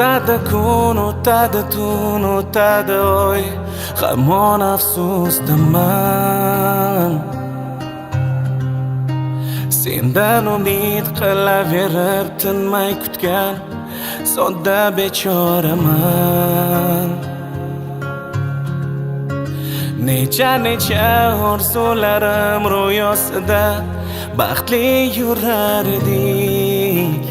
o'tadi kun, o'tadi tun, o'tadi oy, hamon afsusdaman. Sendan umid qilaverib tinmay kutgan sodda bechoraman. Necha orzularim ro'yosida baxtli yurar edik.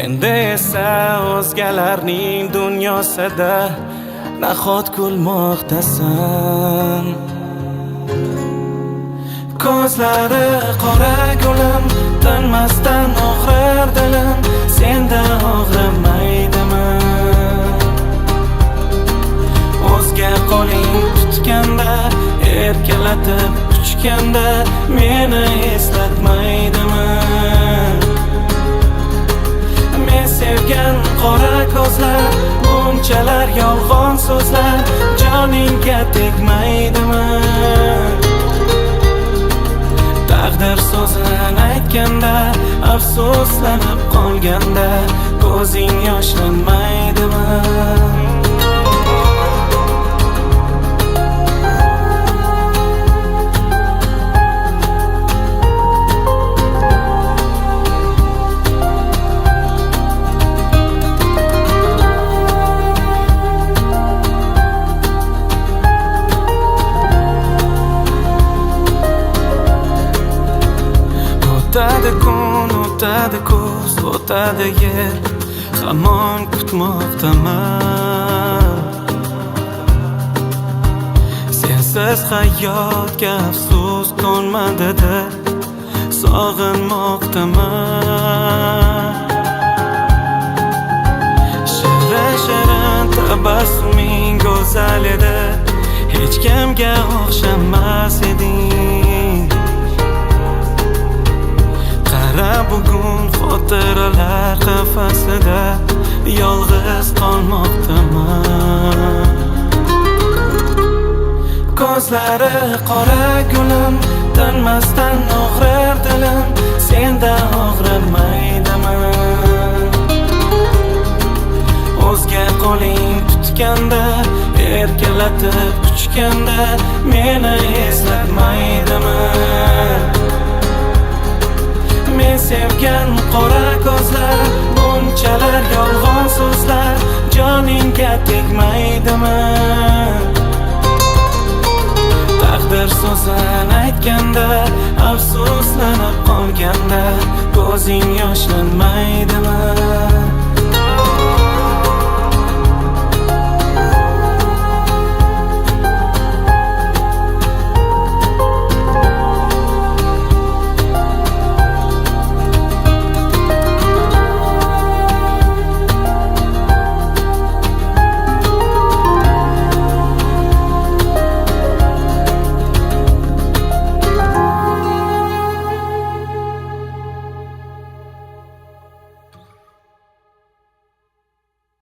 Endi esa o'zgalarning dunyosida nahot kulmoqdasan. Ko'zlari qora gulim, tinmasdan og'rir dilim, senda og'rimaydimi? O'zga qo'ling tutganda, erkalatib uchganda meni eslatmaydimi? Men sevgan qora ko'zlar, bunchalar yolg'on so'zlar joningga tegmaydimi? Taqdir so'zini aytganda, afsuslanib qolganda ko'zing yoshlanmaydimi? O'tadi kun, o'tadi kuz, o'tadi yil, hamon kutmoqdaman. Sensiz hayotga afsus qo'nmadida, sog'inmoqdaman. Shirin tabassuming go'zal edi, hech kimga o'xshamas eding. Bugun xotiralar qafasida yolg'iz qolmoqdaman. Ko'zlari qora gulim, tinmasdan og'rir dilim, senda og'rimaydimi? O'zga qo'ling tutganda, erkalatib uchganda meni eslatmaydimi? Men sevgan qora ko'zlar, bunchalar yolg'on so'zlar joningga tegmaydimi? Taqdir so'zini aytganda, afsuslanib qolganda ko'zing yoshlanmaydimi?